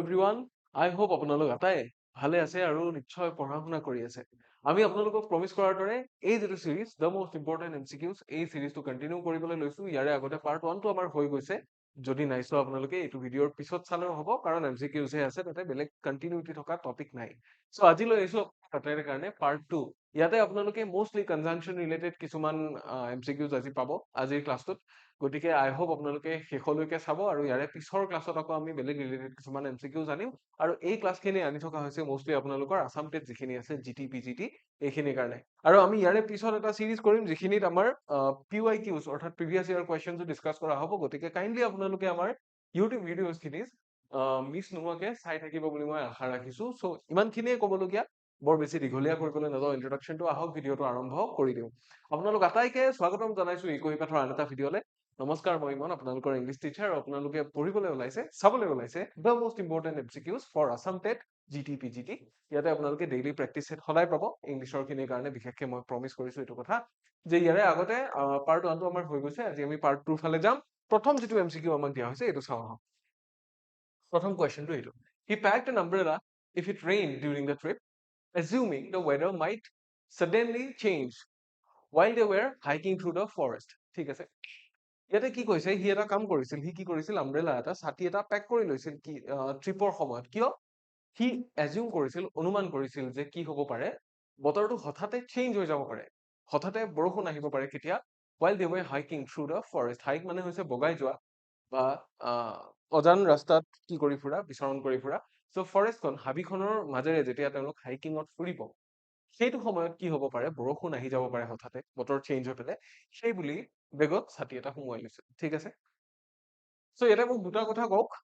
Everyone আই hope আপোনালোক আটাই ভালে আছে আৰু নিশ্চয় পঢ়া শুনা কৰি আছে আমি আপোনালোকক প্ৰমিছ কৰাৰ দৰে এই যিটো সিৰিজ দ্য মোষ্ট ইম্পৰ্টেণ্ট এমচিকিউজ এই সিৰিজটো কণ্টিনিউ কৰিবলৈ লৈছো ইয়াৰে আগতে পাৰ্ট 1টো আমাৰ হৈ গৈছে যদি নাই চোৱা আপোনালোকে এইটো ভিডিঅ'ৰ পিছত চালেও হ'ব কাৰণ এমচিকিউজহে আছে তাতে বেলেগ কণ্টিনিউটি থকা টপিক নাই চ' আজি লৈ আহিছো তাৰে কাৰণে পাৰ্ট 2 ইয়াতে আপোনালোকে মোষ্টলি কনজাংচন ৰিলেটেড কিছুমান এমচিকিউজ আজি পাব আজিৰ ক্লাছটোত গতিকে আই হোপ আপোনালোকে শেষলৈকে চাব আৰু ইয়াৰে পিছৰ ক্লাছত আকৌ আমি বেলেগ ৰিলেটেড কিছুমান এমচিকিউ জানিম আৰু এই ক্লাছখিনি আনি থকা হৈছে মোষ্টলি আপোনালোকৰ আসাম টেট যিখিনি আছে জিটি পিজিটি এইখিনিৰ কাৰণে আৰু আমি ইয়াৰে পিছত এটা সিৰিজ কৰিম যিখিনিত আমাৰ PYQs অৰ্থাৎ প্ৰিভিয়াছ ইয়াৰ কুৱেশ্যনটো ডিছকাছ কৰা হ'ব গতিকে কাইণ্ডলি আপোনালোকে আমাৰ ইউটিউব ভিডিঅ'ছখিনি মিছ নোহোৱাকে চাই থাকিব বুলি মই আশা ৰাখিছো চ' ইমানখিনিয়ে ক'বলগীয়া বৰ বেছি দীঘলীয়া কৰিবলৈ নাযাওঁ ইন্ট্ৰডাকশ্যনটো আহক ভিডিঅ'টো আৰম্ভ কৰি দিওঁ আপোনালোক আটাইকে স্বাগতম জনাইছো ইকো পাঠৰ আন এটা ভিডিঅ'লে নমস্কাৰ মই ইমন আপোনালোকৰ ইংলিছ টিচাৰ আৰু আপোনালোকে পঢ়িবলৈ ওলাইছে চাবলৈ ওলাইছে the most important MCQs for Assam TET GT PGT ইয়াতে আপোনালোকে ডেইলি প্ৰেক্টিচ সেট সদায় পাব ইংলিছৰ খিনিৰ কাৰণে বিশেষকৈ মই প্ৰমিছ কৰিছো এইটো কথা যে ইয়াৰে আগতে পাৰ্ট 1টো আমাৰ হৈ গৈছে আজি আমি পাৰ্ট 2 ফালে যাম প্ৰথম যিটো এমচিকিউ আমাক দিয়া হৈছে এইটো চাওঁ আহক প্ৰথম কুৱেশ্যনটো এইটো he packed an umbrella if it rain during the trip assuming the weather might suddenly change while they were hiking through the forest ঠিক আছে ইয়াতে কি কৈছে সি এটা কাম কৰিছিল সি কি কৰিছিল আমব্ৰেলা এটা ছাতি এটা পেক কৰি লৈছিল কি ট্ৰিপৰ সময়ত কিয় সি এজিউম কৰিছিল অনুমান কৰিছিল যে কি হ'ব পাৰে বতৰটো হঠাতে চেঞ্জ হৈ যাব পাৰে হঠাতে বৰষুণ আহিব পাৰে কেতিয়া while they were hiking through the forest hike মানে হৈছে বগাই যোৱা বা অজান ৰাস্তাত কি কৰি ফুৰা বিচৰণ কৰি ফুৰা চ' ফৰেষ্টখন হাবিখনৰ মাজেৰে যেতিয়া তেওঁলোক হাইকিঙত ফুৰিব সেইটো সময়ত কি হ'ব পাৰে বৰষুণ আহি যাব পাৰে হঠাতে বতৰ চেঞ্জ হৈ পেলাই সেই বুলি বেগত ছাতি এটা সোমোৱাই লৈছে ঠিক আছে চ' ইয়াতে মোক দুটা কথা কওক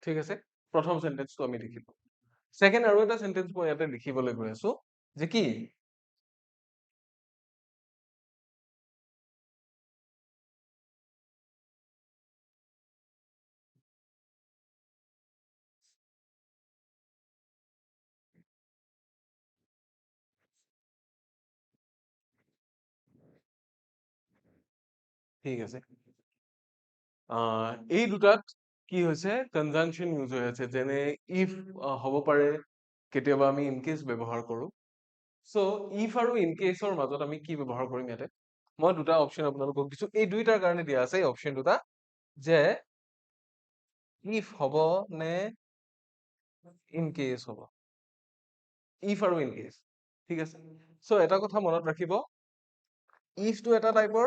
ঠিক আছে প্ৰথম সেন্টেন্সটো আমি লিখিলো সেকেন্ড আৰু এটা সেন্টেন্স মই ইয়াতে লিখিবলৈ গৈ আছো যে কি ঠিক আছে এই দুটাত কি হৈছে কনজাংচন ইউজ হৈ আছে যেনে ইফ হ'ব পাৰে কেতিয়াবা আমি ইন কেছ ব্যৱহাৰ কৰো চ' ইফ আৰু ইন কেছৰ মাজত আমি কি ব্যৱহাৰ কৰিম ইয়াতে মই দুটা অপশ্যন আপোনালোকক দিছো এই দুইটাৰ কাৰণে দিয়া আছে এই অপশ্যন দুটা যে ইফ হ'ব নে ইন কেছ হ'ব ইফ আৰু ইন কেছ ঠিক আছে চ' এটা কথা মনত ৰাখিব ইফটো এটা টাইপৰ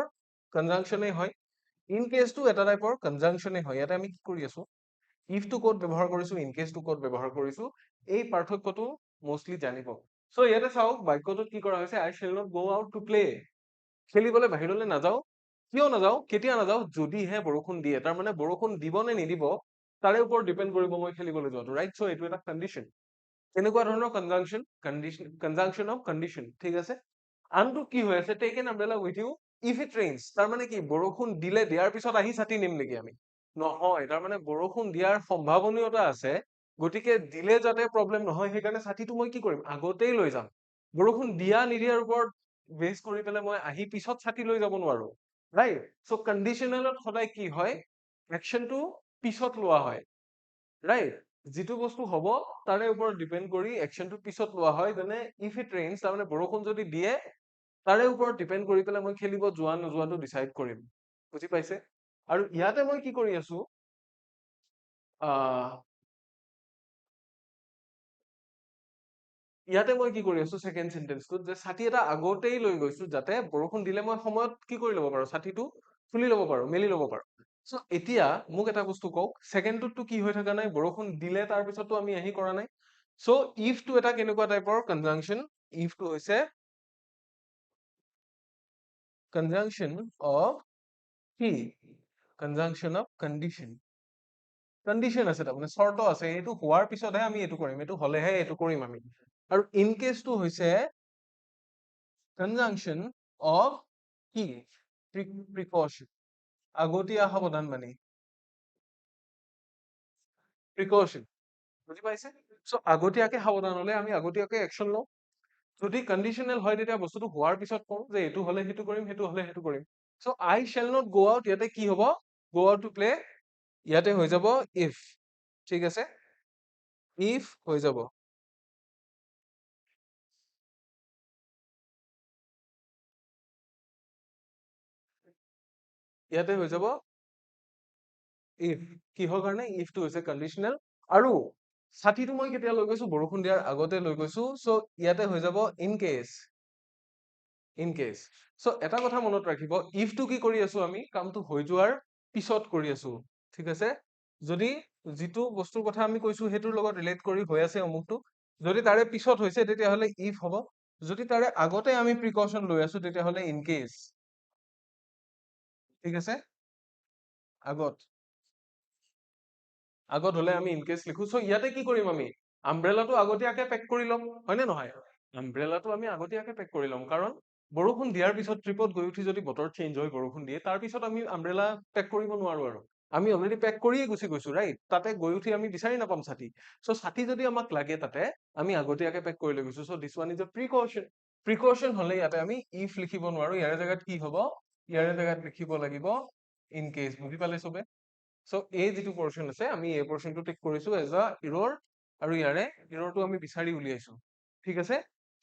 কনজাংচনে হয় ইন কেছটো এটা টাইপৰ কনজাংচনে হয় ইয়াতে আমি কি কৰি আছো ইফটো ক'ত ব্যৱহাৰ কৰিছো ইন কেছটো ক'ত ব্যৱহাৰ কৰিছো এই পাৰ্থক্যটো মোষ্টলি জানিব চ' ইয়াতে চাওক বাক্যটোত কি কৰা হৈছে I shall not go out to play খেলিবলৈ বাহিৰলৈ নাযাওঁ কিয় নাযাওঁ কেতিয়া নাযাওঁ যদিহে বৰষুণ দিয়ে তাৰ মানে বৰষুণ দিব নে নিদিব তাৰে ওপৰত ডিপেণ্ড কৰিব মই খেলিবলৈ যোৱাটো ৰাইট চ' এইটো এটা কণ্ডিশ্যন এনেকুৱা ধৰণৰ কনজাংচন অফ কণ্ডিশ্যন ঠিক আছে আনটো কি হৈ আছে take an umbrella with you if it rains তাৰ মানে কি বৰষুণ দিলে দিয়াৰ পিছত আহি ছাতি নিম নেকি আমি নহয় তাৰ মানে বৰষুণ দিয়াৰ সম্ভাৱনীয়তা আছে গতিকে দিলে যাতে প্ৰব্লেম নহয় সেইকাৰণে ছাতিটো মই কি কৰিম আগতেই লৈ যাম বৰষুণ দিয়া নিদিয়াৰ ওপৰত বেছ কৰি পেলাই মই আহি পিছত ছাতি লৈ যাব নোৱাৰো ৰাইট চ' কণ্ডিশ্যনেলত সদায় কি হয় একশ্যনটো পিছত লোৱা হয় ৰাইট যিটো বস্তু হ'ব তাৰে ওপৰত ডিপেণ্ড কৰি একশ্যনটো পিছত লোৱা হয় যেনে ইফ ইট ৰেইনছ তাৰমানে বৰষুণ যদি দিয়ে তাৰে ওপৰত ডিপেণ্ড কৰি পেলাই মই খেলিব যোৱা নোযোৱাটো ডিচাইড কৰিম বুজি পাইছে আৰু ইয়াতে মই কি কৰি আছো ইয়াতে মই কি কৰি আছো ছেকেণ্ড চেন্টেন্সটোত যে ছাতি এটা আগতেই লৈ গৈছো যাতে বৰষুণ দিলে মই সময়ত কি কৰি ল'ব পাৰো ছাতিটো খুলি ল'ব পাৰো মেলি ল'ব পাৰো চ' এতিয়া মোক এটা বস্তু কওক ছেকেণ্ডটোতটো কি হৈ থকা নাই বৰষুণ দিলে তাৰ পিছতো আমি আহি কৰা নাই চ' ইফটো এটা কেনেকুৱা টাইপৰ কনজাংচন ইফটো হৈছে কনজাংচন অফ কি কনজাংচন অফ কণ্ডিশ্যন কণ্ডিশ্যন আছে তাৰমানে চৰ্ত আছে এইটো হোৱাৰ পিছতহে আমি এইটো কৰিম এইটো হলেহে এইটো কৰিম আমি আৰু ইন কেছটো হৈছে কনজাংচন অফ কি প্ৰিকশ্যন, আগতীয়া সাৱধান মানে প্ৰিকশ্যন, বুজি পাইছে? চ' আগতীয়াকে সাৱধান হলে আমি আগতীয়াকে একচন লওঁ। যদি কণ্ডিচনেল হয় তেতিয়া বস্তুটো হোৱাৰ পিছত কওঁ যে এইটো হলে সেইটো কৰিম, সেইটো হলে সেইটো কৰিম। চ' আই শ্বেল নট গো আউট, ইয়াতে কি হব, গো আউট টু প্লে, ইয়াতে হৈ যাব ইফ, ঠিক আছে, ইফ হৈ যাব, ইয়াতে হৈ যাব ইফ। কিহৰ কাৰণে? ইফটো হৈছে কণ্ডিচনেল। আৰু ছাতিটো মই কেতিয়া লৈ গৈছো, বৰষুণ দিয়াৰ আগতে লৈ গৈছো, চ' ইয়াতে হৈ যাব ইন কেচ, ইন কেচ। চ' এটা কথা মনত ৰাখিব, ইফটো কি কৰি আছো আমি, কামটো হৈ যোৱাৰ পিছত কৰি আছো, ঠিক আছে। যদি যিটো বস্তুৰ কথা আমি কৈছো সেইটোৰ লগত ৰিলেট কৰি হৈ আছে অমুকটো, যদি তাৰে পিছত হৈছে তেতিয়াহ'লে ইফ হ'ব, যদি তাৰে আগতে আমি প্ৰিকশ্যন লৈ আছো তেতিয়াহ'লে ইন কেচ, ঠিক আছে। আগত, আগত হলে আমি ইনকেছ লিখো। চ' ইয়াতে কি কৰিম আমি, আমব্ৰেলাটো আগতীয়াকে পেক কৰি ল'ম, হয় নে নহয়? আমব্ৰেলাটো আমি আগতীয়াকে পেক কৰি ল'ম, কাৰণ বৰষুণ দিয়াৰ পিছত ট্ৰিপত গৈ উঠি যদি বতৰ চেঞ্জ হয়, বৰষুণ দিয়ে, তাৰ পিছত আমি আমব্ৰেলা পেক কৰিব নোৱাৰো আৰু। আমি অলৰেডি পেক কৰিয়ে গুচি গৈছো, ৰাইট? তাতে গৈ উঠি আমি বিচাৰি নাপাম ছাতি। চ' ছাতি যদি আমাক লাগে তাতে, আমি আগতীয়াকে পেক কৰি লৈ গৈছো। So' this one is a precaution. Precaution হলে ইয়াতে আমি ইফ লিখিব নোৱাৰো, ইয়াৰে জেগাত কি হব, ইয়াৰে জেগাত লিখিব লাগিব ইন কেচ। বুজি পালে চবে? চ' এই যিটো পৰ্চন আছে, আমি এই পৰ্চনটো টেক কৰিছো এজ আ ইৰৰ, আৰু ইয়াৰে ইৰৰটো আমি বিচাৰি উলিয়াইছো, ঠিক আছে।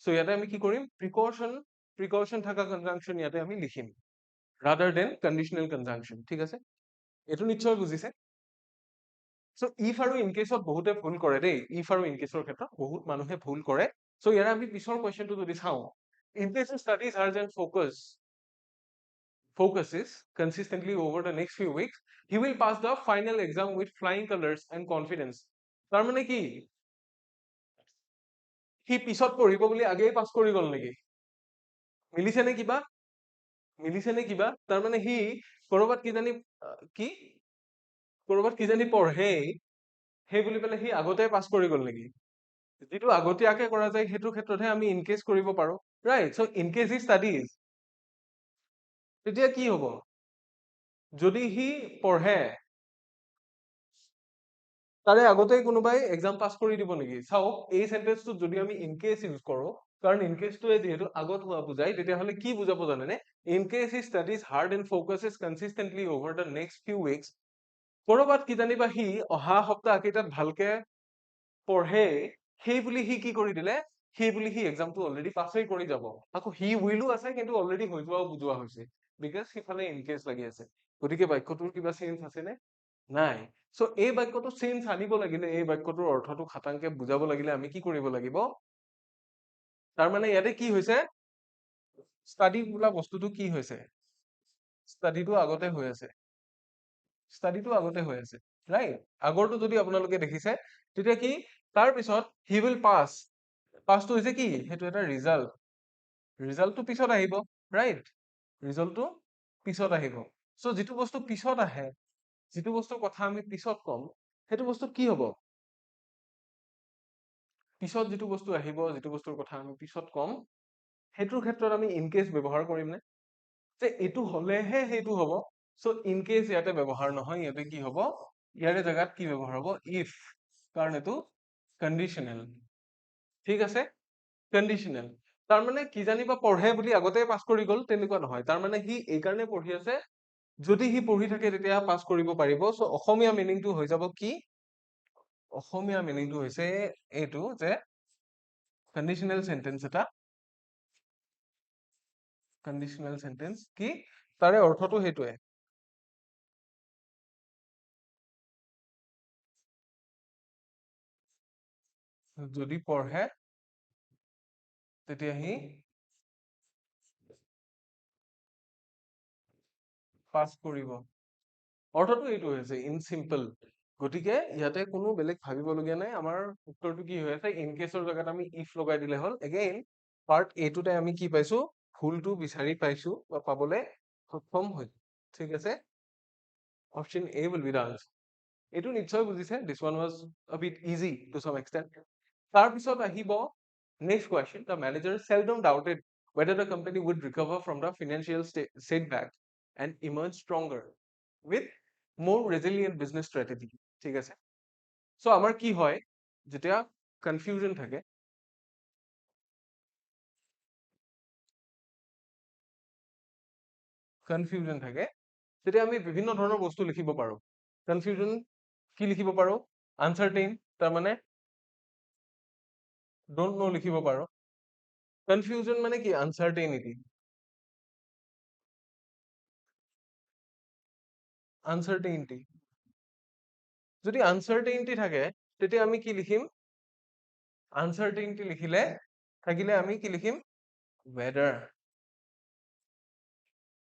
চ' ইয়াতে আমি কি কৰিম, প্ৰিকশ্যন, প্ৰিকশ্যন থকা কনজাংচন ইয়াতে আমি লিখিম, ৰাদাৰ দেন কণ্ডিচনেল কনজাংচন, ঠিক আছে। এইটো নিশ্চয় বুজিছে। চ' ইফ আৰু ইনকেছত বহুতে ভুল কৰে দেই, ইফ আৰু ইনকেছৰ ক্ষেত্ৰত বহুত মানুহে ভুল কৰে। চ' ইয়াৰে আমি পিছৰ কুৱেশ্যনটো যদি চাওঁ, in case studies hertz and focuses consistently over the next few weeks, he will pass the final exam with flying colors and confidence. তাৰমানে কি, সি পিছত পঢ়িব বুলি আগেই পাছ কৰি গল নেকি? মিলিছে নে কিবা? মিলিছে নে কিবা? তাৰমানে সি কৰবাত কিজানি কি কৰবাত কিজানি পঢ়ে, সেই বুলি পেলাই সি আগতে পাছ কৰি গল নেকি? যিটো আগতীয়াকে কৰা যায় সেইটো ক্ষেত্ৰতহে আমি ইনকেছ কৰিব পাৰো, right? So' in case he studies, তেতিয়া কি হব, যদি সি পঢ়ে তাৰে আগতেই কোনোবাই এক্সাম পাছ কৰি দিব নেকি? চাওক, এই চেন্টেন্সটোত যদি আমি ইনকেছ ইউজ কৰো, কাৰণ ইনকেছটোৱে যিহেতু আগত হোৱা বুজাই, তেতিয়াহ'লে কি বুজাব জানেনে? In case he studies hard and focuses consistently over the next few weeks, কৰবাত কিজানিবা সি অহা সপ্তাহ কেইটাত ভালকে পঢ়ে, সেই বুলি সি কি কৰি দিলে, সেই বুলি সি এক্সামটো অলৰেডি পাছেই কৰি যাব। আকৌ হি উইলো আছে, কিন্তু অলৰেডি হৈ যোৱাও বুজোৱা হৈছে, বিকজ সিফালে ইনকেছ লাগি আছে। গতিকে বাক্যটোৰ কিবা চেঞ্জ আছেনে? নাই। চ' এই বাক্যটো চেঞ্জ আনিব লাগিলে, এই বাক্যটোৰ অৰ্থটো খাটাংকে বুজাব লাগিলে আমি কি কৰিব লাগিব, তাৰমানে ইয়াতে কি হৈছে, ষ্টাডি বোলা বস্তুটো কি হৈছে, ষ্টাডিটো আগতে হৈ আছে, ষ্টাডিটো আগতে হৈ আছে, ৰাইট? আগৰটো যদি আপোনালোকে দেখিছে, তেতিয়া কি, তাৰপিছত হি উইল পাছ, পাছটো হৈছে কি, সেইটো এটা ৰিজাল্ট, ৰিজাল্টটো পিছত আহিব, ৰাইট? ৰিজাল্টটো পিছত আহিব। চ' যিটো বস্তু পিছত আহে, যিটো বস্তুৰ কথা আমি পিছত কম, সেইটো বস্তু কি হব, পিছত যিটো বস্তু আহিব, যিটো বস্তুৰ কথা আমি পিছত কম, সেইটোৰ ক্ষেত্ৰত আমি ইনকেছ ব্যৱহাৰ কৰিম নে? যে এইটো হলেহে সেইটো হব। চ' ইনকেছ ইয়াতে ব্যৱহাৰ নহয়, ইয়াতে কি হব, ইয়াৰে জেগাত কি ব্যৱহাৰ হব, ইফ, কাৰণ এইটো কণ্ডিচনেল, ঠিক আছে, কণ্ডিচনেল। তাৰমানে কিজানিবা পঢ়ে বুলি আগতে পাছ কৰি গল, তেনেকুৱা নহয়। তাৰমানে সি এই কাৰণে পঢ়ি আছে, যদি সি পঢ়ি থাকে তেতিয়া পাছ কৰিব পাৰিব। চ' অসমীয়া মিনিংটো হৈ যাব কি, অসমীয়া মিনিংটো হৈছে এইটো যে কণ্ডিচনেল চেন্টেন্স এটা, কণ্ডিচনেল চেন্টেন্স কি, তাৰে অৰ্থটো সেইটোৱে, যদি পঢ়ে তেতিয়া সি পাছ কৰিব, অৰ্থটো এইটো হৈছে ইন চিম্পল। গতিকে ইয়াতে কোনো বেলেগ ভাবিবলগীয়া নাই, আমাৰ উত্তৰটো কি হৈ আছে, ইনকেছৰ জেগাত আমি ইফ লগাই দিলে হ'ল। এগেইন পাৰ্ট এইটোতে আমি কি পাইছো, ভুলটো বিচাৰি পাইছো বা পাবলে সক্ষম হৈছো, ঠিক আছে। Option A will be the answer. এইটো নিশ্চয় বুজিছে, this one was a bit easy to some extent. তাৰপিছত আহিব next question, the manager seldom doubted whether the company would recover from the financial setback. and emerge stronger with more resilient business strategy. ঠিক আছে? So আমাৰ কি হয় যেতিয়া confusion থাকে তেতিয়া আমি বিভিন্ন ধৰণৰ বস্তু লিখিব পাৰো confusion কি লিখিব পাৰো uncertain তাৰ মানে don't know লিখিব পাৰো confusion মানে কি uncertainty যদি uncertainty থাকে তেতিয়া আমি কি লিখিম uncertainty লিখিলে থাকিলে আমি কি লিখিম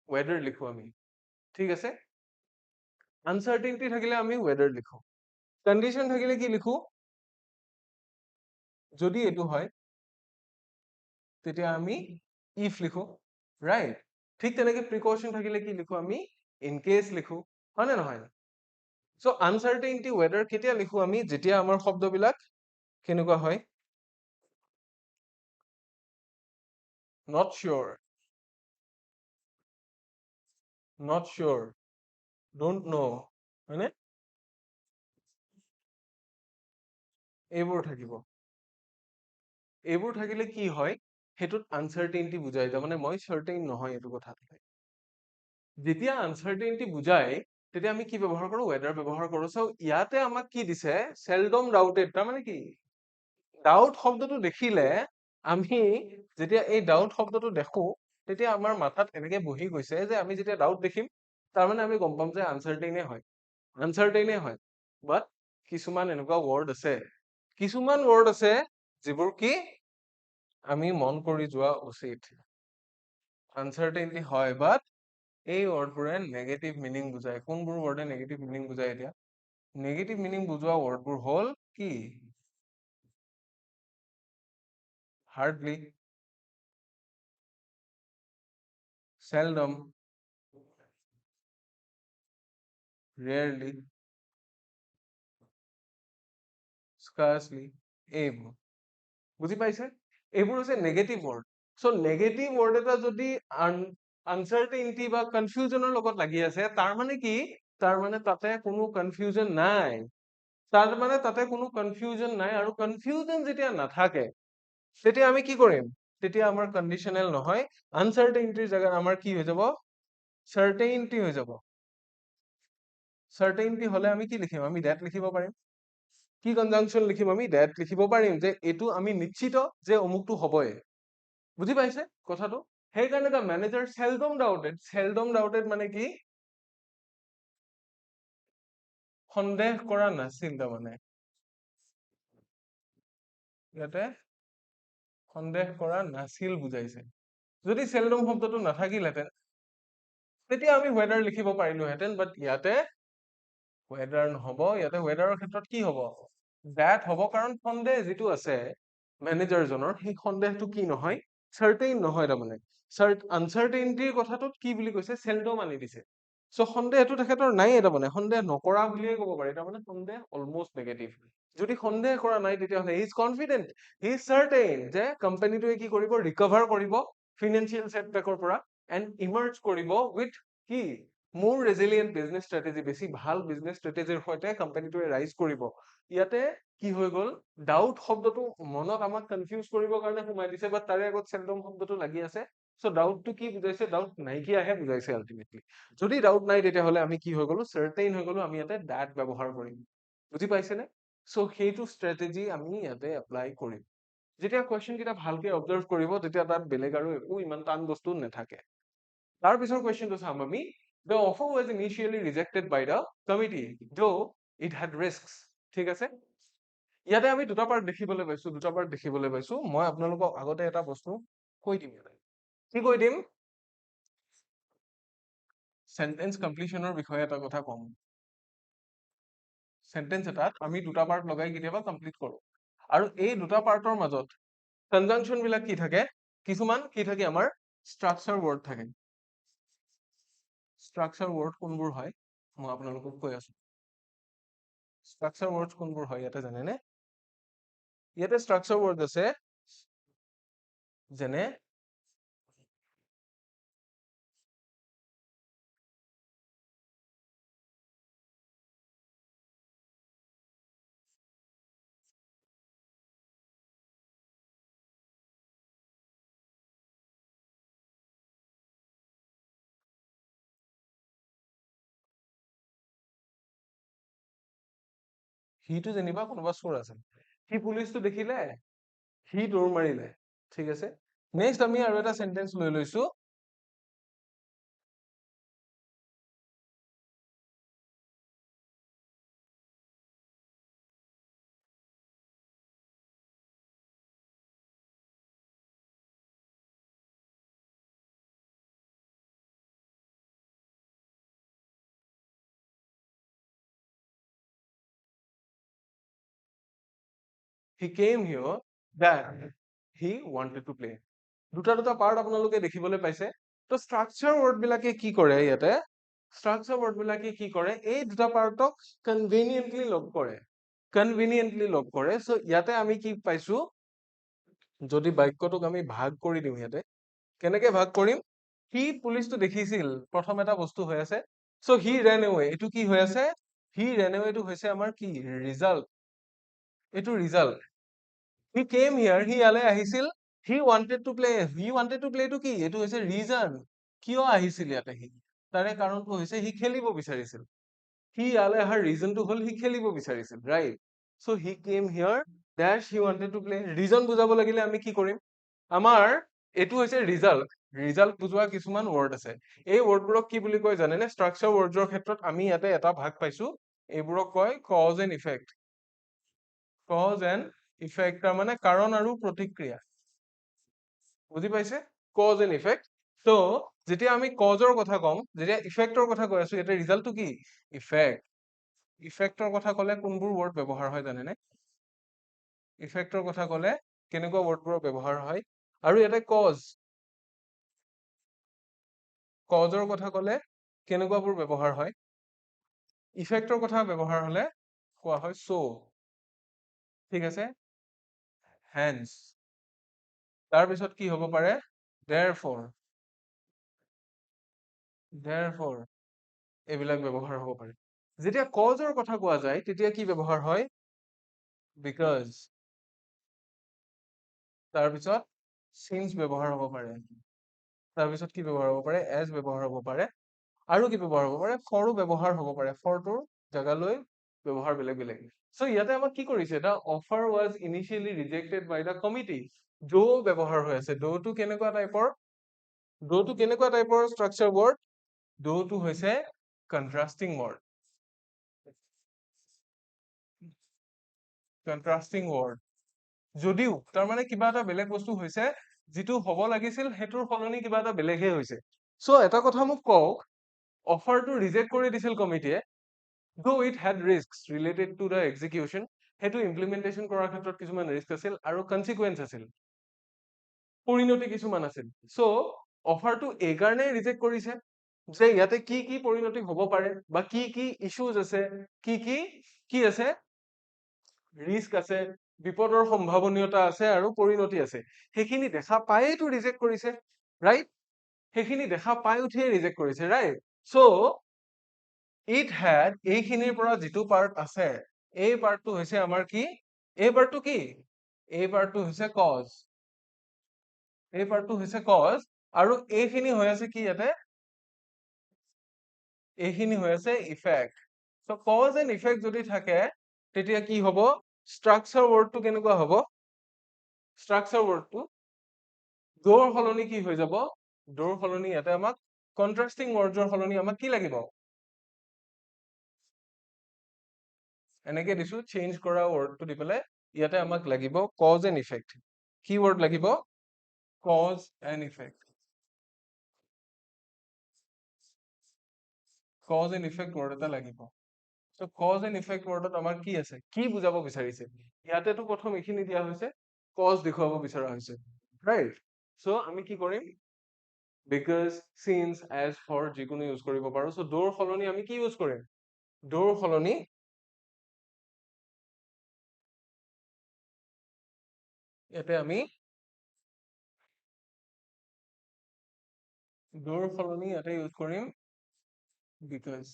weather লিখো আমি ঠিক আছে uncertainty থাকিলে আমি weather লিখো condition থাকিলে কি লিখো যদি এটো হয় তেতিয়া আমি if লিখো right ঠিক তেনেকে precaution থাকিলে কি লিখো আমি in case লিখো হয় নে নহয় so uncertainty weather কেতিয়া লিখো আমি যেতিয়া আমাৰ শব্দবিলাক কেনেকুৱা হয় not sure don't know হয়নে এইবোৰ থাকিলে কি হয় হেতুত uncertainty বুজাই তাৰ মানে মই certain নহয় এটো কথা যেতিয়া uncertainty বুজাই তেতিয়া আমি কি ব্যৱহাৰ কৰো weather ব্যৱহাৰ কৰো so ইয়াতে আমাক কি দিছে seldom doubted তাৰ মানে কি doubt শব্দটো দেখিলে আমি যেতিয়া এই doubt শব্দটো দেখো তেতিয়া আমাৰ মাথাত এনেকে বহি গৈছে যে আমি যেতিয়া doubt দেখিম তাৰ মানে আমি গম পাম যে uncertain হয় but কিছুমান এনেকুৱা word আছে যিবোৰ কি আমি মন কৰি যোৱা উচিত uncertainty হয় but এই wordবোৰে negative meaning বুজায় কোনবোৰ wordে negative meaning বুজায় এতিয়া negative meaning বুজোৱা wordবোৰ হ'ল কি hardly seldom rarely scarcely এইবোৰ বুজি পাইছে এইবোৰ হৈছে negative word so negative word এটা যদি uncertainty বা confusionৰ লগত লাগি আছে তাৰ মানে কি তাৰ মানে তাতে কোনো confusion নাই তাৰ মানে তাতে কোনো confusion নাই আৰু confusion যেতিয়া নাথাকে তেতিয়া আমি কি কৰিম তেতিয়া আমাৰ conditional নহয় uncertainty জায়গাত আমাৰ কি হৈ যাব certainty হৈ যাব certainty হলে আমি কি লিখিম আমি that লিখিব পাৰিম কি কনজাংশন লিখিম আমি that লিখিব পাৰিম যে এইটো আমি নিশ্চিত যে অমুকটো হবই বুজি পাইছে কথাটো সেইকাৰণে the manager seldom doubted মানে কি সন্দেহ কৰা নাছিল তাৰমানে ইয়াতে সন্দেহ কৰা নাছিল বুজাইছে যদি seldom শব্দটো নাথাকিলহেঁতেন তেতিয়া আমি weather লিখিব পাৰিলোহেঁতেন but ইয়াতে weather নহব ইয়াতে weatherৰ ক্ষেত্ৰত কি হব that হব কাৰণ সন্দেহ যিটো আছে মেনেজাৰজনৰ সেই সন্দেহটো কি নহয় certain নহয় তাৰমানে uncertainty কথাটোত কি বুলি কৈছে seldom আনি দিছে so সন্দেহটো তেখেতৰ নাই তাৰমানে সন্দেহ নকৰা বুলিয়ে ক'ব পাৰি তাৰমানে সন্দেহ almost negative যদি সন্দেহ কৰা নাই তেতিয়াহ'লে he is confident he is certain যে কোম্পানীটোৱে কি কৰিব recover কৰিব financial setbackৰ পৰা and emerge কৰিব with কি more resilient business strategy বেছি ভাল business strategy সৈতে কোম্পানীটোৱে rise কৰিব ইয়াতে কি হৈ গল ডাউট শব্দটো মনত আমাক কনফিউজ কৰিবৰ কাৰণে সোমাই দিছে বাট তাৰে আগত seldom শব্দটো লাগি আছে সো ডাউটটো কি বুজাইছে ডাউট নাইকিয়াহে বুজাইছে আলটিমেটলি যদি ডাউট নাই তেতিয়াহ'লে আমি কি হৈ গলো certain হৈ গলো আমি ইয়াতে that ব্যৱহাৰ কৰিম বুজি পাইছেনে সো সেইটো ষ্ট্ৰেটেজি আমি ইয়াতে এপ্লাই কৰিম যেতিয়া কোৱেশ্চন কেইটা ভালকে অবজাৰ্ভ কৰিব তেতিয়া তাত বেলেগ আৰু একো ইমান টান বস্তু নাথাকে তাৰ পিছৰ কোৱেশ্চনটো চাম আমি the offer was initially rejected by the committee though it had risks ঠিক আছে ইয়াতে আমি দুটা পাৰ্ট দেখিবলৈ পাইছো মই আপোনালোকক আগতে এটা বস্তু কৈ দিম ইয়াতে কি কৈ দিম সেন্টেন্স কমপ্লিশনৰ বিষয়ে এটা কথা কম সেন্টেন্স এটাত আমি দুটা পাৰ্ট লগাই কেতিয়াবা কমপ্লিট কৰো আৰু এই দুটা পাৰ্টৰ মাজত কনজাংশন বিলাক কি থাকে কিছুমান কি থাকে আমাৰ স্ট্ৰাকচাৰ ৱৰ্ড থাকে স্ট্ৰাকচাৰ ৱৰ্ড কোনবোৰ হয় মই আপোনালোকক কৈ আছো স্ট্ৰাকচাৰ ৱৰ্ডছ কোনবোৰ হয় ইয়াতে জানেনে ইয়াতে স্ট্ৰাকচাৰ ৱৰ্ড আছে যেনে সিটো যেনিবা কোনোবা চোৰ আছিল, সি পুলিচটো দেখিলে, সি দৌৰ মাৰিলে, ঠিক আছে। নেক্সট আমি আৰু এটা সেন্টেন্স লৈ লৈছো, he came here that he wanted to play. দুটা দুটা পাৰ্ট আপোনালোকে দেখিবলৈ পাইছে। তো ষ্ট্ৰাকচাৰ ৱৰ্ড বিলাকে কি কৰে ইয়াতে, ষ্ট্ৰাকচাৰ ৱৰ্ড বিলাকে কি কৰে, এই দুটা পাৰ্টক কনভিনিয়েন্টলি লগ কৰে, কনভিনিয়েন্টলি লগ কৰে। চ' ইয়াতে আমি কি পাইছো, যদি বাক্যটোক আমি ভাগ কৰি দিওঁ ইয়াতে, কেনেকে ভাগ কৰিম, সি পুলিচটো দেখিছিল, প্ৰথম এটা বস্তু হৈ আছে, চ' হি ৰেন এৱে, এইটো কি হৈ আছে, হি ৰেন এৱে টো হৈছে আমাৰ কি ৰিজাল্ট, এইটো ৰিজাল্ট। হি কেম হিয়াৰ, সি ইয়ালে আহিছিল, he wanted to play, he wanted to play টো কি, এইটো হৈছে ৰিজন, কিয় আহিছিল ইয়াতে সি, তাৰে কাৰণটো হৈছে সি খেলিব বিচাৰিছিল, সি ইয়ালে অহাৰ ৰিজনটো হ'ল সি খেলিব বিচাৰিছিল, ৰাইট। চ' হি কেম হিয়াৰ ডেশ হি ৱান্টেড টু প্লে, ৰিজন বুজাব লাগিলে আমি কি কৰিম, আমাৰ এইটো হৈছে ৰিজাল্ট, ৰিজাল্ট বুজোৱা কিছুমান ৱৰ্ড আছে, এই ৱৰ্ডবোৰক কি বুলি কয় জানেনে, ষ্ট্ৰাকচাৰ ৱৰ্ডৰ ক্ষেত্ৰত আমি ইয়াতে এটা ভাগ পাইছো, এইবোৰক কয় cause and effect, cause and effect, তাৰমানে কাৰণ আৰু প্ৰতিক্ৰিয়া, বুজি পাইছে, কজ এণ্ড ইফেক্ট। ত' যেতিয়া আমি কজৰ কথা কম, যেতিয়া ইফেক্টৰ কথা কৈ আছো, ইয়াতে ৰিজাল্টটো কি ইফেক্ট, ইফেক্টৰ কথা কলে কোনবোৰ ৱৰ্ড ব্যৱহাৰ হয় জানেনে, ইফেক্টৰ কথা কলে কেনেকুৱা ৱৰ্ডবোৰৰ ব্যৱহাৰ হয়, আৰু ইয়াতে কজৰ কথা কলে কেনেকুৱাবোৰ ব্যৱহাৰ হয়, ইফেক্টৰ কথা ব্যৱহাৰ হলে কোৱা হয় so, ঠিক আছে, hence, তাৰপিছত কি হ'ব পাৰে therefore, therefore, এইবিলাক ব্যৱহাৰ হ'ব পাৰে। যেতিয়া কজৰ কথা কোৱা যায় তেতিয়া কি ব্যৱহাৰ হয়, because, তাৰপিছত since ব্যৱহাৰ হ'ব পাৰে, তাৰপিছত কি ব্যৱহাৰ হ'ব পাৰে, as ব্যৱহাৰ হ'ব পাৰে, আৰু কি ব্যৱহাৰ হ'ব পাৰে, ফৰো ব্যৱহাৰ হ'ব পাৰে, ফৰটোৰ জেগালৈ ব্যৱহাৰ বেলেগ বেলেগ। চ' ইয়াতে আমাক কি কৰিছে, the offer was initially rejected by the committee, ডো ব্যৱহাৰ হৈ আছে, ডোটো কেনেকুৱা টাইপৰ, ডোটো কেনেকুৱা টাইপৰ ষ্ট্ৰাকচাৰ ৱৰ্ড, ডোটো হৈছে কন্ট্ৰাষ্টিং ৱৰ্ড, কন্ট্ৰাষ্টিং ৱৰ্ড, যদিও তাৰমানে কিবা এটা বেলেগ বস্তু হৈছে, যিটো হ'ব লাগিছিল সেইটোৰ সলনি কিবা এটা বেলেগহে হৈছে। চ' এটা কথা মোক কওক, অফাৰটো ৰিজেক্ট কৰি দিছিল কমিটিয়ে, though it had risks related to the execution, সেইটো ইমপ্লিমেন্টেশ্যন কৰাৰ ক্ষেত্ৰত কিছুমান ৰিস্ক আছিল আৰু কনচিকুৱেঞ্চ আছিল, পৰিণতি কিছুমান আছিল। চ' অফাৰটো এইকাৰণে ৰিজেক্ট কৰিছে যে ইয়াতে কি কি পৰিণতি হ'ব পাৰে, বা কি কি ইছ্যুজ আছে, কি কি কি আছে, ৰিস্ক আছে, বিপদৰ সম্ভাৱনীয়তা আছে আৰু পৰিণতি আছে, সেইখিনি দেখা পায়েইতো ৰিজেক্ট কৰিছে, ৰাইট, সেইখিনি দেখা পাই উঠিয়ে ৰিজেক্ট কৰিছে, ৰাইট। চ' ইট হ্যাড, এইখিনিৰ পৰা যিটো পাৰ্ট আছে, এই পাৰ্টটো হৈছে আমাৰ কি, এই পাৰ্টটো কি, এই পাৰ্টটো হৈছে কজ, এই পাৰ্টটো হৈছে কজ, আৰু এইখিনি হৈ আছে কি ইয়াতে, এইখিনি হৈ আছে effect. So' cause and effect যদি থাকে তেতিয়া কি হ'ব, ষ্ট্ৰাকচাৰ ৱৰ্ডটো কেনেকুৱা হ'ব, ষ্ট্ৰাকচাৰ ৱৰ্ডটো ডোৰ সলনি কি হৈ যাব, ডোৰ সলনি ইয়াতে আমাক কন্ট্ৰাষ্টিং ৱৰ্ডৰ সলনি আমাক কি লাগিব, এনেকে দিছো, চেঞ্জ কৰা ৱৰ্ডটো দি পেলাই ইয়াতে আমাক লাগিব কজ এণ্ড ইফেক্ট, কি ৱৰ্ড লাগিব, cause and effect, cause and effect word এটা লাগিব। চ' কজ এণ্ড ইফেক্ট ৱৰ্ডত আমাৰ কি আছে, কি বুজাব বিচাৰিছে, ইয়াতেতো প্ৰথম এইখিনি দিয়া হৈছে, কজ দেখুৱাব বিচৰা হৈছে, ৰাইট। চ' আমি কি কৰিম, বিকজ, চিন্স, এজ, ফৰ, যিকোনো ইউজ কৰিব পাৰো। চ' ডোৰ সলনি আমি কি ইউজ কৰিম, ডোৰ সলনি ইয়াতে আমি ডোৰ সলনি ইয়াতে ইউজ কৰিম বিকজ,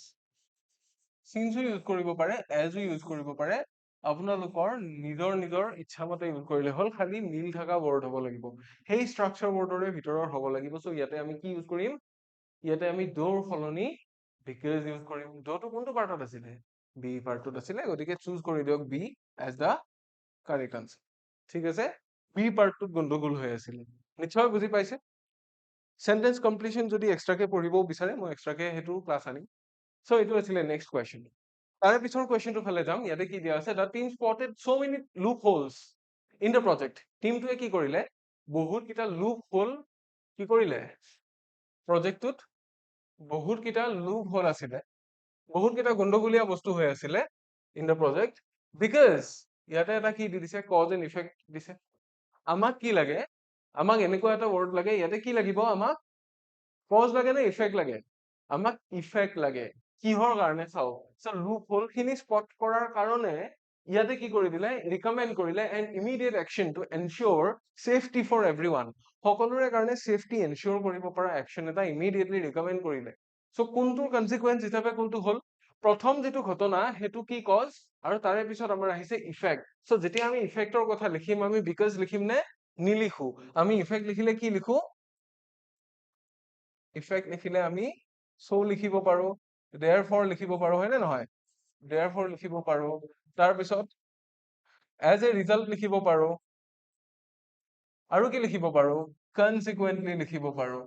চিন্সও ইউজ কৰিব পাৰে, এজো ইউজ কৰিব পাৰে, আপোনালোকৰ নিজৰ নিজৰ ইচ্ছামতে ইউজ কৰিলে হ'ল, খালি মিল থকা ৱৰ্ড হ'ব লাগিব, সেই ষ্ট্ৰাকচাৰ ৱৰ্ডৰে ভিতৰৰ হ'ব লাগিব। চ' ইয়াতে আমি কি ইউজ কৰিম, ইয়াতে আমি ডোৰ সলনি বিকজ ইউজ কৰিম। ডোটো কোনটো পাৰ্টত আছিলে, বি পাৰ্টটোত আছিলে, গতিকে চুজ কৰি দিয়ক B as the correct answer. ঠিক আছে, বি পাৰ্টটোত গণ্ডগোল হৈ আছিলে, নিশ্চয় বুজি পাইছে। সেন্টেন্স কমপ্লিশন যদি এক্সট্ৰাকে পঢ়িবও বিচাৰে মই এক্সট্ৰাকে সেইটো ক্লাছ আনিম। সো এইটো আছিলে নেক্সট কুৱেশ্যন। তাৰে পিছৰ কুৱেশ্যনটো ফালে যাম। ইয়াতে কি দিয়া আছে, the team spotted so many loopholes in the project. টিমটোৱে কি কৰিলে, বহুত কেইটা লুপ হোল কি কৰিলে, প্ৰজেক্টটোত বহুত কেইটা লুপ হোল আছিলে, বহুত কেইটা গণ্ডগোলীয়া বস্তু হৈ আছিলে ইন দ্য প্ৰজেক্ট, বিকজ ইয়াতে এটা কি দি দিছে, কজ এণ্ড ইফেক্ট দিছে। আমাক কি লাগে, আমাক এনেকুৱা এটা ৱৰ্ড লাগে, ইয়াতে কি লাগিব আমাক, কজ লাগে নে ইফেক্ট লাগে, আমাক ইফেক্ট লাগে। কিহৰ কাৰণে চাও, লুপ হোল খিনি স্পট কৰাৰ কাৰণে ইয়াতে কি কৰি দিলে, ৰিকমেণ্ড কৰিলে an immediate action to ensure safety for everyone, সকলোৰে কাৰণে সেফটি এনচিয়ৰ কৰিব পৰা একচন এটা ইমিডিয়েটলি ৰিকমেণ্ড কৰিলে। সো কোনটোৰ কনচিকুৱেন্স হিচাপে কোনটো হল, প্ৰথম যিটো ঘটনা সেইটো কি কজ, আৰু তাৰে পিছত আমাৰ আহিছে ইফেক্ট। সো যেতিয়া আমি ইফেক্টৰ কথা লিখিম আমি বিকজ লিখিম নে নিলিখো, আমি ইফেক্ট লিখিলে কি লিখো, ইফেক্ট লিখিলে আমি সো লিখিব পাৰো, therefore লিখিব পাৰো, হয় নে নহয়, therefore লিখিব পাৰো, তাৰপিছত as a result লিখিব পাৰো, আৰু কি লিখিব পাৰো, consequently লিখিব পাৰো,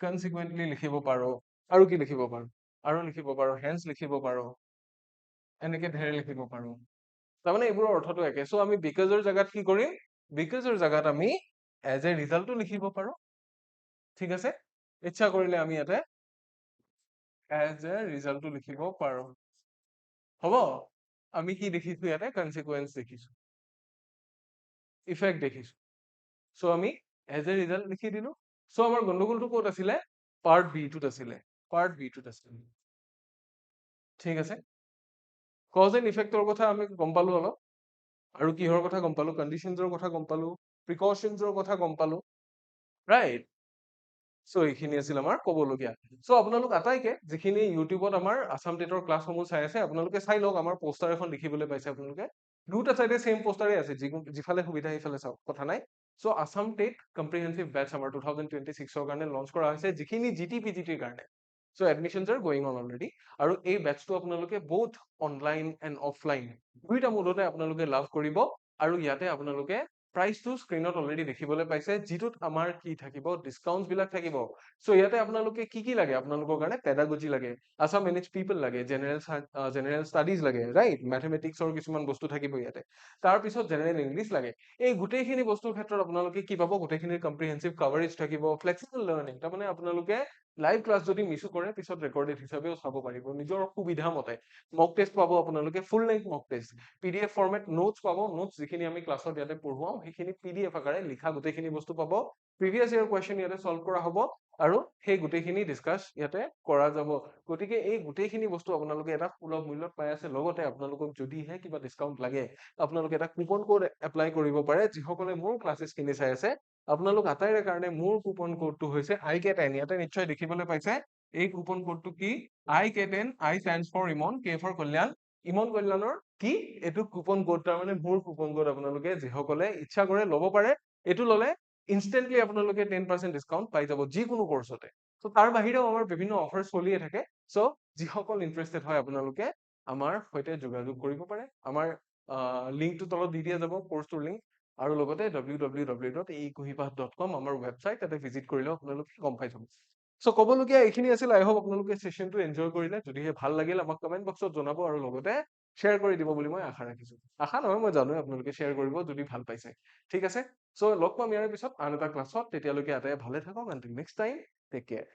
consequently লিখিব পাৰো, আৰু কি লিখিব পাৰো, আৰু লিখিব পাৰো, hence লিখিব পাৰো, এনেকে ধেৰ লিখিব পাৰো। তাৰমানে এইবোৰৰ অৰ্থটো একে। সো আমি বিকজৰ জাগাত কি কৰিম, বিকজৰ জাগাত আমি এজ এ ৰিজাল্টটো লিখিব পাৰো। ঠিক আছে, ইচ্ছা কৰিলে আমি ইয়াতে এজ এ ৰিজাল্টটো লিখিব পাৰো। হ'ব, আমি কি দেখিছো ইয়াতে, কনচিকুৱেন্স দেখিছো, ইফেক্ট দেখিছো, সো আমি এজ এ ৰিজাল্ট লিখি দিলো। সো আমাৰ গণ্ডগোলটো ক'ত আছিলে, পাৰ্ট বি টোত আছিলে, পাৰ্ট বি টোত আছিলে। ঠিক আছে, কজ এণ্ড ইফেক্টৰ কথা আমি গম পালো অলপ, আৰু কিহৰ কথা গম পালো, কণ্ডিশনছৰ কথা গম পালো, প্ৰিকশ্যনছৰ কথা গম পালো, ৰাইট। সো এইখিনি আছিল আমাৰ ক'বলগীয়া। সো আপোনালোক আটাইকে যিখিনি ইউটিউবত আমাৰ আসাম টেটৰ ক্লাছসমূহ চাই আছে আপোনালোকে চাই লওক, আমাৰ পোষ্টাৰ এখন দেখিবলৈ পাইছে আপোনালোকে, দুটা চাইডে সেম পোষ্টাৰে আছে, যিফালে সুবিধা সেইফালে চাওক, কথা নাই। So Assam TET comprehensive batch আমাৰ 2026ৰ কাৰণে লঞ্চ কৰা হৈছে, যিখিনি জিটিপিজিটিৰ কাৰণে। So admissions are going on already, আৰু এই বেটচটো আপোনালোকে বহুত অনলাইন এণ্ড অফলাইন দুইটা মোডতে আপোনালোকে লাভ কৰিব, আৰু ইয়াতে আপোনালোকে প্ৰাইচটো স্ক্ৰীনত অলৰেডি দেখিবলৈ পাইছে, যিটোত আমাৰ কি থাকিব, ডিছকাউণ্টছ বিলাক থাকিব। সো ইয়াতে আপোনালোকে কি কি লাগে, আপোনালোকৰ কাৰণে পেডাগজি লাগে, আসাম মেনেজ পিপল লাগে, জেনেৰেল ষ্টাডিজ লাগে, ৰাইট, মেথমেটিক্সৰ কিছুমান বস্তু থাকিব ইয়াতে, তাৰপিছত জেনেৰেল ইংলিছ লাগে। এই গোটেইখিনি বস্তুৰ ক্ষেত্ৰত আপোনালোকে কি পাব, গোটেইখিনিৰ কম্প্ৰিহেনচিভ কভাৰেজ থাকিব, ফ্লেক্সিবল লাৰ্ণিং, তাৰমানে আপোনালোকে লাইভ ক্লাছ যদি মিছো কৰে পিছত ৰেকৰ্ডেড হিচাপেও চাব পাৰিব নিজৰ সুবিধা মতে। মক টেষ্ট পাব আপোনালোকে, ফুল লেংথ মক টেষ্ট, পিডিএফ ফৰ্মেট নোটছ পাব, নোটছ যিখিনি আমি ক্লাছত ইয়াতে পঢ়ুৱাও সেইখিনি পিডিএফ আকাৰে লিখা গোটেইখিনি বস্তু পাব, প্ৰিভিয়াছ ইয়াৰ কুৱেশ্যন ইয়াতে সলভ কৰা হ'ব, আৰু সেই গোটেইখিনি ডিছকাছ ইয়াতে কৰা যাব। গতিকে এই গোটেইখিনি বস্তু আপোনালোকে এটা সুলভ মূল্যত পাই আছে, লগতে আপোনালোকক যদিহে কিবা ডিছকাউণ্ট লাগে আপোনালোকে এটা কুপন কোড এপ্লাই কৰিব পাৰে, যিসকলে মোৰ ক্লাছেছখিনি চাই আছে আপোনালোক আটাইৰে কাৰণে মোৰ কুপন কোডটো হৈছে IK10, ইয়াতে নিশ্চয় দেখিবলৈ পাইছে, এই কুপন কোডটো কি, IK10, I stands for Imon, K for কল্যাণ, ইমন কল্যাণৰ কি এইটো কুপন কোড, তাৰমানে মোৰ কুপন কোড, আপোনালোকে যিসকলে ইচ্ছা কৰে ল'ব পাৰে, এইটো ল'লে ইনষ্টেন্টলি আপোনালোকে 10% ডিছকাউণ্ট পাই যাব যিকোনো কোৰ্চতে। তো তাৰ বাহিৰেও আমাৰ বিভিন্ন অফাৰ চলিয়ে থাকে, সো যিসকল ইণ্টাৰেষ্টেড হয় আপোনালোকে আমাৰ সৈতে যোগাযোগ কৰিব পাৰে, আমাৰ লিংকটো তলত দি দিয়া যাব, কোৰ্চটোৰ লিংক, আৰু লগতে www.ecohipath.com আমাৰ ৱেবছাইট, তাতে ভিজিট কৰিলেও আপোনালোকে গম পাই যাব। সো ক'বলগীয়া এইখিনি আছিল, আই হোপ আপোনালোকে সেশনটো এনজয় কৰিলে, যদিহে ভাল লাগিল আমাক কমেণ্ট বক্সত জনাব, আৰু লগতে শ্বেয়াৰ কৰি দিব বুলি মই আশা ৰাখিছো, আশা নহয় মই জানো আপোনালোকে শ্বেয়াৰ কৰিব যদি ভাল পাইছে। ঠিক আছে, সো লগ পাম ইয়াৰ পিছত আন এটা ক্লাছত, তেতিয়ালৈকে আটাই ভালে থাকক, until next time, take care.